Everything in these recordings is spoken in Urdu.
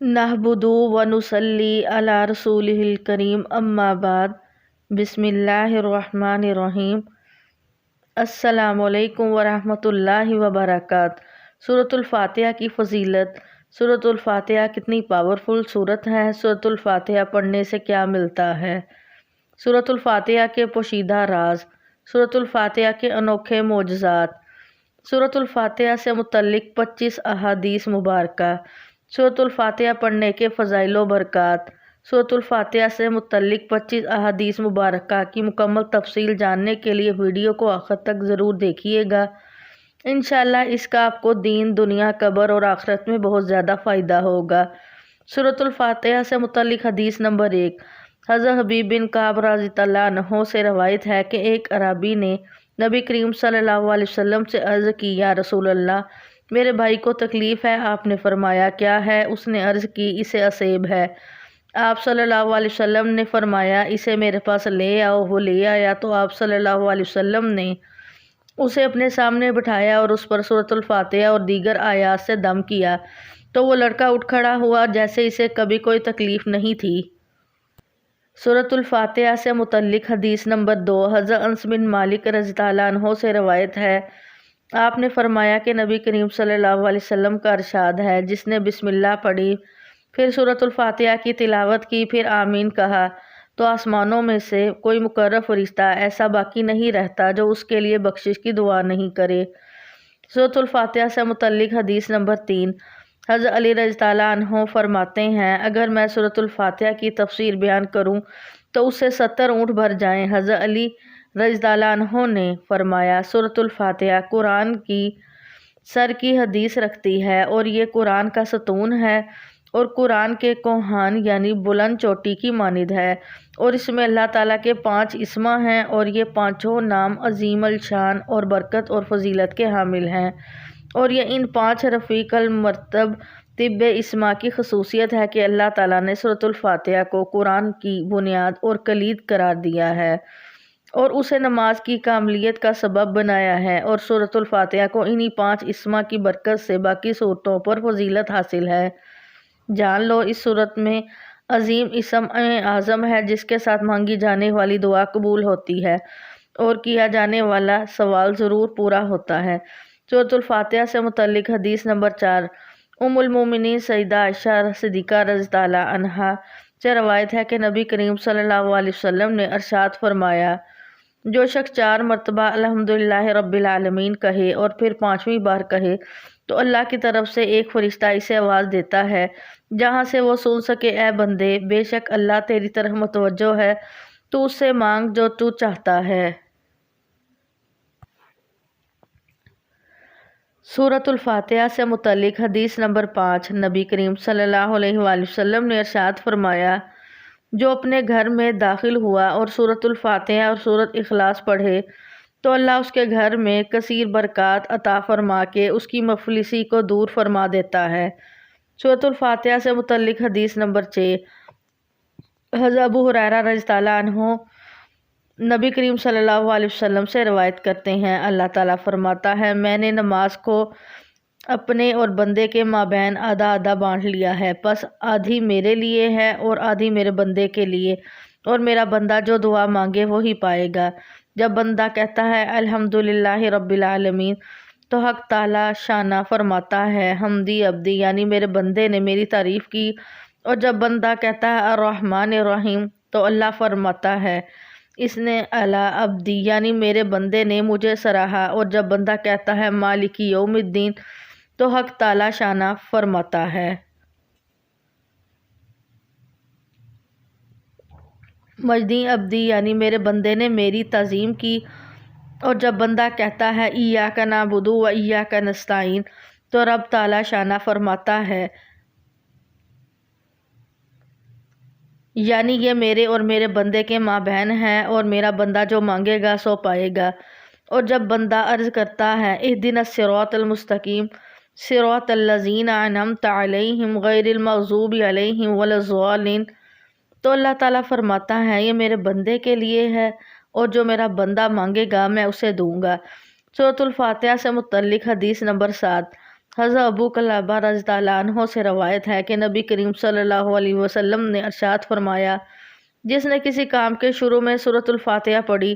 نحمدہ و نصلی علی رسولہ الکریم اما بعد بسم اللہ الرحمن الرحیم السلام علیکم ورحمۃ اللہ وبرکاتہ۔ سورۃ الفاتحہ کی فضیلت۔ سورۃ الفاتحہ کتنی پاورفل سورت ہے۔ سورۃ الفاتحہ پڑھنے سے کیا ملتا ہے۔ سورۃ الفاتحہ کے پوشیدہ راز۔ سورۃ الفاتحہ کے انوکھے معجزات۔ سورۃ الفاتحہ سے متعلق 25 احادیث مبارکہ۔ سورۃ الفاتحہ پڑھنے کے فضائل و برکات۔ سورۃ الفاتحہ سے متعلق 25 احادیث مبارکہ کی مکمل تفصیل جاننے کے لیے ویڈیو کو آخر تک ضرور دیکھیے گا۔ انشاءاللہ اس کا آپ کو دین، دنیا، قبر اور آخرت میں بہت زیادہ فائدہ ہوگا۔ سورۃ الفاتحہ سے متعلق حدیث نمبر 1۔ حضرت حبیب بن کعب رضی اللہ عنہ سے روایت ہے کہ ایک اعرابی نے نبی کریم صلی اللہ علیہ وسلم سے عرض کی، یا رسول اللہ، میرے بھائی کو تکلیف ہے۔ آپ نے فرمایا، کیا ہے؟ اس نے عرض کی، اسے اسیب ہے۔ آپ صلی اللہ علیہ وسلم نے فرمایا، اسے میرے پاس لے آؤ۔ وہ لے آیا تو آپ صلی اللہ علیہ وسلم نے اسے اپنے سامنے بٹھایا اور اس پر سورۃ الفاتحہ اور دیگر آیات سے دم کیا تو وہ لڑکا اٹھ کھڑا ہوا جیسے اسے کبھی کوئی تکلیف نہیں تھی۔ سورۃ الفاتحہ سے متعلق حدیث نمبر 2۔ حضرت انس بن مالک رضی اللہ عنہ سے روایت ہے، آپ نے فرمایا کہ نبی کریم صلی اللہ علیہ وسلم کا ارشاد ہے، جس نے بسم اللہ پڑھی، پھر سورۃ الفاتحہ کی تلاوت کی، پھر آمین کہا تو آسمانوں میں سے کوئی مقرب فرشتہ ایسا باقی نہیں رہتا جو اس کے لیے بخشش کی دعا نہیں کرے۔ سورۃ الفاتحہ سے متعلق حدیث نمبر 3۔ حضرت علی رضی اللہ عنہ فرماتے ہیں، اگر میں سورۃ الفاتحہ کی تفسیر بیان کروں تو اس سے 70 اونٹ بھر جائیں۔ حضرت علی رضی اللہ عنہ نے فرمایا، سورۃ الفاتحہ قرآن کی سر کی حدیث رکھتی ہے اور یہ قرآن کا ستون ہے اور قرآن کے کوہان یعنی بلند چوٹی کی مانند ہے، اور اس میں اللہ تعالیٰ کے 5 اسما ہیں اور یہ 5 نام عظیم الشان اور برکت اور فضیلت کے حامل ہیں، اور یہ ان 5 رفیق المرتب طب اسما کی خصوصیت ہے کہ اللہ تعالیٰ نے سورۃ الفاتحہ کو قرآن کی بنیاد اور کلید قرار دیا ہے اور اسے نماز کی کاملیت کا سبب بنایا ہے، اور سورۃ الفاتحہ کو انہی 5 اسما کی برکت سے باقی صورتوں پر فضیلت حاصل ہے۔ جان لو، اس صورت میں عظیم اسم اعظم ہے جس کے ساتھ مانگی جانے والی دعا قبول ہوتی ہے اور کیا جانے والا سوال ضرور پورا ہوتا ہے۔ سورۃ الفاتحہ سے متعلق حدیث نمبر 4۔ ام المومنین سیدہ عائشہ صدیقہ رضی اللہ عنہا سے روایت ہے کہ نبی کریم صلی اللہ علیہ وسلم نے ارشاد فرمایا، جو شخص 4 مرتبہ الحمدللہ رب العالمین کہے اور پھر 5ویں بار کہے تو اللہ کی طرف سے ایک فرشتہ اسے آواز دیتا ہے جہاں سے وہ سن سکے، اے بندے، بے شک اللہ تیری طرف متوجہ ہے، تو اس سے مانگ جو تو چاہتا ہے۔ سورۃ الفاتحہ سے متعلق حدیث نمبر 5۔ نبی کریم صلی اللہ علیہ وآلہ وسلم نے ارشاد فرمایا، جو اپنے گھر میں داخل ہوا اور سورۃ الفاتحہ اور سورۃ اخلاص پڑھے تو اللہ اس کے گھر میں کثیر برکات عطا فرما کے اس کی مفلسی کو دور فرما دیتا ہے۔ سورۃ الفاتحہ سے متعلق حدیث نمبر 6۔ حضرت ابو ہریرہ رضی اللہ عنہ نبی کریم صلی اللہ علیہ وسلم سے روایت کرتے ہیں، اللہ تعالیٰ فرماتا ہے، میں نے نماز کو اپنے اور بندے کے مابین آدھا آدھا بانٹ لیا ہے، پس آدھی میرے لیے ہے اور آدھی میرے بندے کے لیے، اور میرا بندہ جو دعا مانگے وہی پائے گا۔ جب بندہ کہتا ہے الحمدللہ رب العالمین تو حق تعالیٰ شانہ فرماتا ہے، حمدی عبدی، یعنی میرے بندے نے میری تعریف کی، اور جب بندہ کہتا ہے الرحمن الرحیم تو اللہ فرماتا ہے، اس نے علی عبدی، یعنی میرے بندے نے مجھے سراہا، اور جب بندہ کہتا ہے مالک یوم الدین تو حق تعالیٰ شانہ فرماتا ہے، مجدی عبدی، یعنی میرے بندے نے میری تعظیم کی، اور جب بندہ کہتا ہے ایاک نعبد و ایاک نستعین تو رب تعالیٰ شانہ فرماتا ہے، یعنی یہ میرے اور میرے بندے کے مابین ہے اور میرا بندہ جو مانگے گا سو پائے گا۔ اور جب بندہ عرض کرتا ہے اہدنا الصراط المستقیم صراط الذین انعمت علیہم غیر المغضوب علیہم ولا الضالین تو اللہ تعالیٰ فرماتا ہے، یہ میرے بندے کے لیے ہے اور جو میرا بندہ مانگے گا میں اسے دوں گا۔ سورۃ الفاتحہ سے متعلق حدیث نمبر 7۔ حضرت ابو قلابہ رضی اللہ عنہ سے روایت ہے کہ نبی کریم صلی اللہ علیہ وسلم نے ارشاد فرمایا، جس نے کسی کام کے شروع میں سورۃ الفاتحہ پڑھی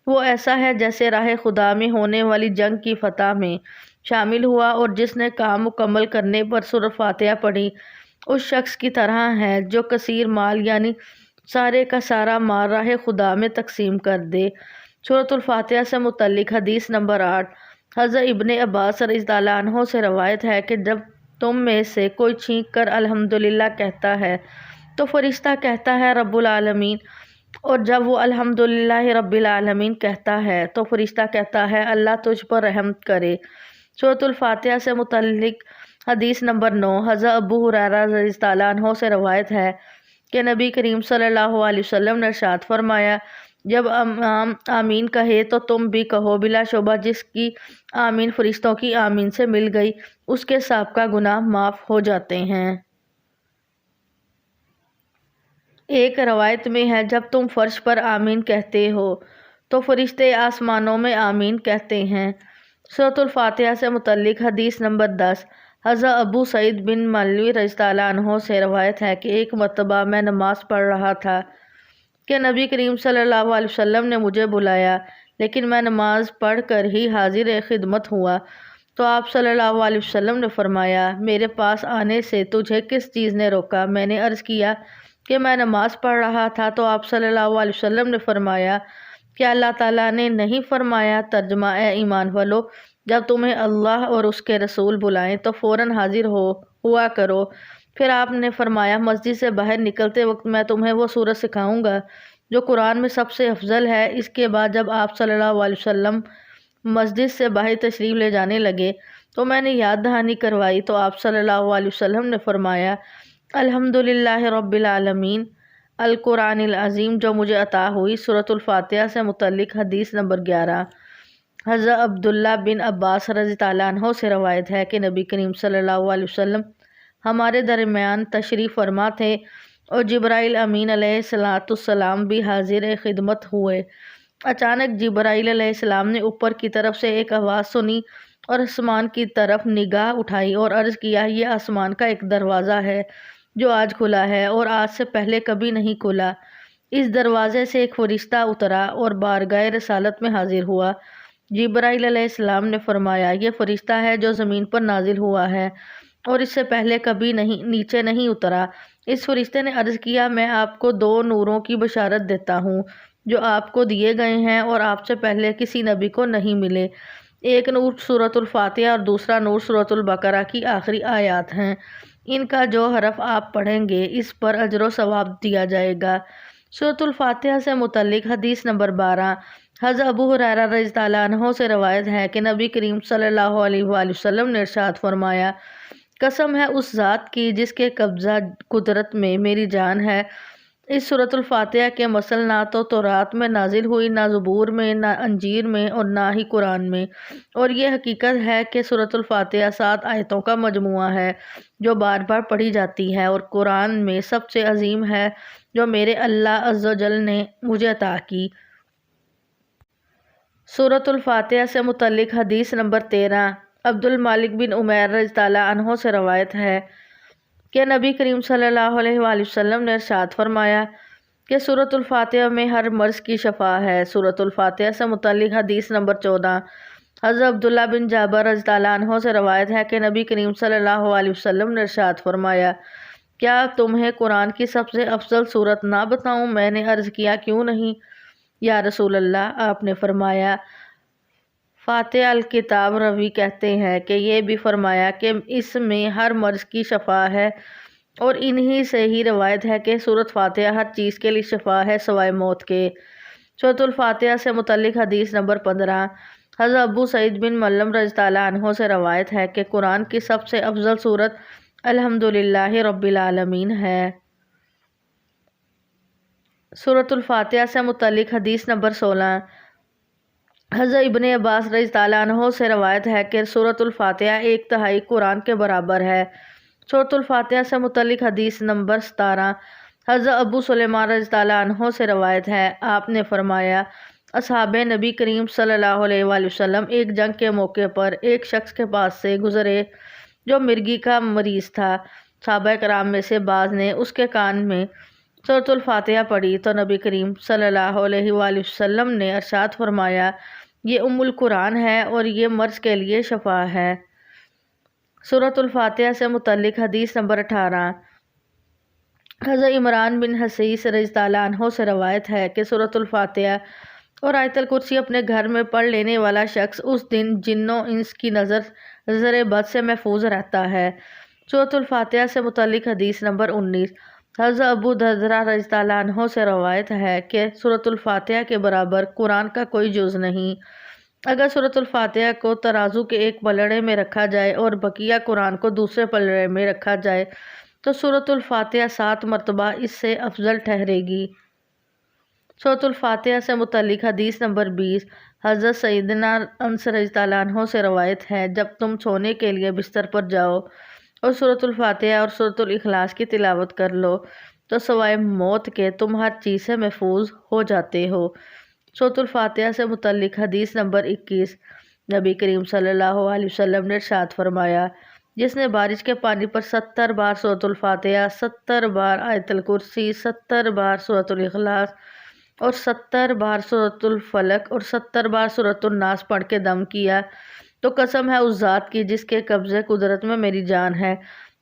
وہ ایسا ہے جیسے راہ خدا میں ہونے والی جنگ کی فتح میں شامل ہوا، اور جس نے کام مکمل کرنے پر سورۃ الفاتحہ پڑھی اس شخص کی طرح ہے جو کثیر مال یعنی سارے کا سارا مال راہ خدا میں تقسیم کر دے۔ سورۃ الفاتحہ سے متعلق حدیث نمبر 8۔ حضرت ابن عباس رضی اللہ عنہ سے روایت ہے کہ جب تم میں سے کوئی چھینک کر الحمدللہ کہتا ہے تو فرشتہ کہتا ہے رب العالمین، اور جب وہ الحمدللہ رب العالمین کہتا ہے تو فرشتہ کہتا ہے اللہ تجھ پر رحم کرے۔ سورۃ الفاتحہ سے متعلق حدیث نمبر 9۔ حضرت ابو ہریرہ رضی اللہ عنہ سے روایت ہے کہ نبی کریم صلی اللہ علیہ وسلم نے ارشاد فرمایا، جب امام آمین کہے تو تم بھی کہو، بلا شبہ جس کی آمین فرشتوں کی آمین سے مل گئی اس کے سابقہ گناہ معاف ہو جاتے ہیں۔ ایک روایت میں ہے جب تم فرش پر آمین کہتے ہو تو فرشتے آسمانوں میں آمین کہتے ہیں۔ سورۃ الفاتحہ سے متعلق حدیث نمبر 10۔ حضرت ابو سعید بن مولوی رضی اللہ عنہ سے روایت ہے کہ ایک مرتبہ میں نماز پڑھ رہا تھا کہ نبی کریم صلی اللہ علیہ وسلم نے مجھے بلایا، لیکن میں نماز پڑھ کر ہی حاضر خدمت ہوا تو آپ صلی اللہ علیہ وسلم نے فرمایا، میرے پاس آنے سے تجھے کس چیز نے روکا؟ میں نے عرض کیا کہ میں نماز پڑھ رہا تھا تو آپ صلی اللہ علیہ وسلم نے فرمایا کہ اللہ تعالیٰ نے نہیں فرمایا؟ ترجمہ: اے ایمان والو، جب تمہیں اللہ اور اس کے رسول بلائیں تو فوراً حاضر ہوا کرو۔ پھر آپ نے فرمایا، مسجد سے باہر نکلتے وقت میں تمہیں وہ سورت سکھاؤں گا جو قرآن میں سب سے افضل ہے۔ اس کے بعد جب آپ صلی اللہ علیہ وسلم مسجد سے باہر تشریف لے جانے لگے تو میں نے یاد دہانی کروائی تو آپ صلی اللہ علیہ وسلم نے فرمایا، الحمدللہ رب العالمین، القرآن العظیم جو مجھے عطا ہوئی۔ سورۃ الفاتحہ سے متعلق حدیث نمبر 11۔ حضرت عبداللہ بن عباس رضی اللہ عنہ سے روایت ہے کہ نبی کریم صلی اللہ علیہ وسلم ہمارے درمیان تشریف فرما تھے اور جبرائیل امین علیہ السلام بھی حاضر خدمت ہوئے۔ اچانک جبرائیل علیہ السلام نے اوپر کی طرف سے ایک آواز سنی اور آسمان کی طرف نگاہ اٹھائی اور عرض کیا، یہ آسمان کا ایک دروازہ ہے جو آج کھلا ہے اور آج سے پہلے کبھی نہیں کھلا۔ اس دروازے سے ایک فرشتہ اترا اور بارگاہ رسالت میں حاضر ہوا۔ جبرائیل علیہ السلام نے فرمایا، یہ فرشتہ ہے جو زمین پر نازل ہوا ہے اور اس سے پہلے کبھی نیچے نہیں اترا۔ اس فرشتے نے عرض کیا، میں آپ کو 2 نوروں کی بشارت دیتا ہوں جو آپ کو دیے گئے ہیں اور آپ سے پہلے کسی نبی کو نہیں ملے۔ ایک نور سورۃ الفاتحہ اور دوسرا نور سورۃ البقرہ کی آخری آیات ہیں۔ ان کا جو حرف آپ پڑھیں گے اس پر اجر و ثواب دیا جائے گا۔ سورۃ الفاتحہ سے متعلق حدیث نمبر 12۔ حضرت ابو ہریرہ رضی اللہ عنہ سے روایت ہے کہ نبی کریم صلی اللہ علیہ وآلہ وسلم نے ارشاد فرمایا، قسم ہے اس ذات کی جس کے قبضہ قدرت میں میری جان ہے، اس سورۃ الفاتحہ کے مثل نہ تو تورات میں نازل ہوئی، نہ زبور میں، نہ انجیل میں اور نہ ہی قرآن میں۔ اور یہ حقیقت ہے کہ سورۃ الفاتحہ 7 آیتوں کا مجموعہ ہے جو بار بار پڑھی جاتی ہے اور قرآن میں سب سے عظیم ہے جو میرے اللہ عز و جل نے مجھے عطا کی۔ سورۃ الفاتحہ سے متعلق حدیث نمبر 13۔ عبد الملک بن عمیر رضی اللہ عنہ سے روایت ہے کہ نبی کریم صلی اللہ علیہ وآلہ وسلم نے ارشاد فرمایا کہ سورۃ الفاتحہ میں ہر مرض کی شفا ہے۔ سورۃ الفاتحہ سے متعلق حدیث نمبر 14۔ حضرت عبداللہ بن جابر رضی اللہ عنہ سے روایت ہے کہ نبی کریم صلی اللہ علیہ وسلم نے ارشاد فرمایا، کیا تمہیں قرآن کی سب سے افضل سورت نہ بتاؤں؟ میں نے عرض کیا، کیوں نہیں یا رسول اللہ؟ آپ نے فرمایا، فاتحہ الکتاب روی کہتے ہیں کہ یہ بھی فرمایا کہ اس میں ہر مرض کی شفا ہے، اور انہی سے ہی روایت ہے کہ سورۃ فاتحہ ہر چیز کے لیے شفا ہے سوائے موت کے۔ سورۃ الفاتحہ سے متعلق حدیث نمبر 15۔ حضرت ابو سعید بن مولم رضی اللہ عنہ سے روایت ہے کہ قرآن کی سب سے افضل سورت الحمدللہ رب العالمین ہے۔ سورۃ الفاتحہ سے متعلق حدیث نمبر 16۔ حضرت ابن عباس رضی اللہ عنہ سے روایت ہے کہ سورۃ الفاتحہ 1/3 قرآن کے برابر ہے۔ سورۃ الفاتحہ سے متعلق حدیث نمبر 17۔ حضرت ابو سلیمان رضی اللہ عنہ سے روایت ہے، آپ نے فرمایا، اصحاب نبی کریم صلی اللہ علیہ وآلہ وسلم ایک جنگ کے موقع پر ایک شخص کے پاس سے گزرے جو مرگی کا مریض تھا۔ صحابہ کرام میں سے بعض نے اس کے کان میں سورۃ الفاتحہ پڑھی تو نبی کریم صلی اللہ علیہ وآلہ وسلم نے ارشاد فرمایا، یہ ام القرآن ہے اور یہ مرض کے لیے شفا ہے۔ سورۃ الفاتحہ سے متعلق حدیث نمبر 18۔ حضرت عمران بن حسین رضی اللہ عنہ سے روایت ہے کہ سورۃ الفاتحہ اور آیت الکرسی اپنے گھر میں پڑھ لینے والا شخص اس دن جنوں انس کی نظر بد سے محفوظ رہتا ہے۔ سورۃ الفاتحہ سے متعلق حدیث نمبر 19۔ حضرت ابو درداء رضی اللہ عنہ سے روایت ہے کہ سورۃ الفاتحہ کے برابر قرآن کا کوئی جز نہیں۔ اگر سورۃ الفاتحہ کو ترازو کے ایک پلڑے میں رکھا جائے اور بقیہ قرآن کو دوسرے پلڑے میں رکھا جائے تو سورۃ الفاتحہ 7 مرتبہ اس سے افضل ٹھہرے گی۔ سورۃ الفاتحہ سے متعلق حدیث نمبر 20۔ حضرت سیدنا انس رضی اللہ عنہ سے روایت ہے، جب تم سونے کے لیے بستر پر جاؤ اور سورۃ الفاتحہ اور سورۃ الاخلاص کی تلاوت کر لو تو سوائے موت کے تم ہر چیز سے محفوظ ہو جاتے ہو۔ سورۃ الفاتحہ سے متعلق حدیث نمبر 21۔ نبی کریم صلی اللہ علیہ وسلم نے ارشاد فرمایا، جس نے بارش کے پانی پر 70 بار سورۃ الفاتحہ، 70 بار آیت الکرسی، 70 بار سورۃ الاخلاص اور 70 بار سورۃ الفلق اور 70 بار سورۃ الناس پڑھ کے دم کیا تو قسم ہے اس ذات کی جس کے قبضے قدرت میں میری جان ہے،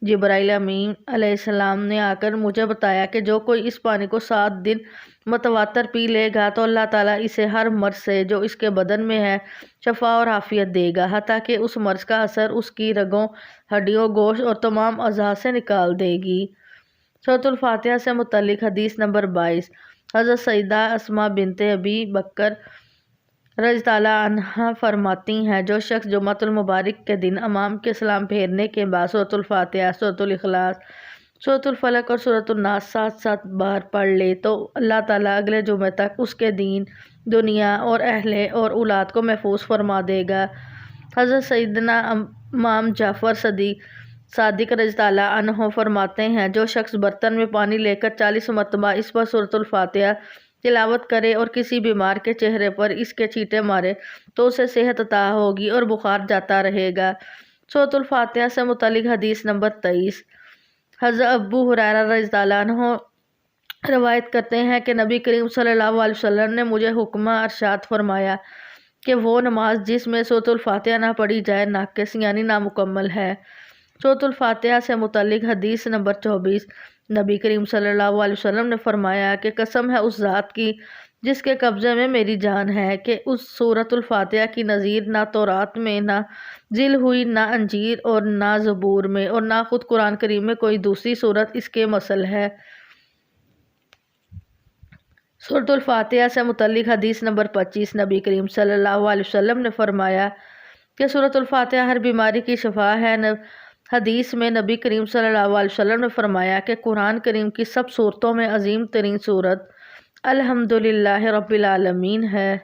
جبرائیل امین علیہ السلام نے آ کر مجھے بتایا کہ جو کوئی اس پانی کو 7 دن متواتر پی لے گا تو اللہ تعالیٰ اسے ہر مرض سے جو اس کے بدن میں ہے شفا اور عافیت دے گا، حتیٰ کہ اس مرض کا اثر اس کی رگوں، ہڈیوں، گوشت اور تمام اعضاء سے نکال دے گی۔ سورۃ الفاتحہ سے متعلق حدیث نمبر 22۔ حضرت سیدہ اسماء بنت ابی بکر رضی اللہ عنہا فرماتی ہیں، جو شخص جمعۃ المبارک کے دن امام کے سلام پھیرنے کے بعد سورۃ الفاتحہ، سورۃ الاخلاص، سورۃ الفلق اور سورۃ الناس 7 بار پڑھ لے تو اللہ تعالیٰ اگلے جمعے تک اس کے دین، دنیا اور اہل اور اولاد کو محفوظ فرما دے گا۔ حضرت سیدنا امام جعفر صادق رضی اللہ عنہ فرماتے ہیں، جو شخص برتن میں پانی لے کر 40 مرتبہ اس پر سورۃ الفاتحہ تلاوت کرے اور کسی بیمار کے چہرے پر اس کے چھینٹے مارے تو اسے صحت عطا ہوگی اور بخار جاتا رہے گا۔ سورۃ الفاتحہ سے متعلق حدیث نمبر 23۔ حضرت ابو ہریرہ رضی اللہ عنہ روایت کرتے ہیں کہ نبی کریم صلی اللہ علیہ وسلم نے مجھے حکمہ ارشاد فرمایا کہ وہ نماز جس میں سورۃ الفاتحہ نہ پڑھی جائے ناقص یعنی نامکمل ہے۔ سورۃ الفاتحہ سے متعلق حدیث نمبر 24۔ نبی کریم صلی اللہ علیہ وسلم نے فرمایا کہ قسم ہے اس ذات کی جس کے قبضے میں میری جان ہے کہ اس سورۃ الفاتحہ کی نظیر نہ تورات میں، نہ ذیل ہوئی، نہ انجیل اور نہ زبور میں اور نہ خود قرآن کریم میں کوئی دوسری سورت اس کے مثل ہے۔ سورۃ الفاتحہ سے متعلق حدیث نمبر 25۔ نبی کریم صلی اللہ علیہ وسلم نے فرمایا کہ سورۃ الفاتحہ ہر بیماری کی شفا ہے۔ حدیث میں نبی کریم صلی اللہ علیہ وسلم نے فرمایا کہ قرآن کریم کی سب سورتوں میں عظیم ترین سورت الحمدللہ رب العالمین ہے۔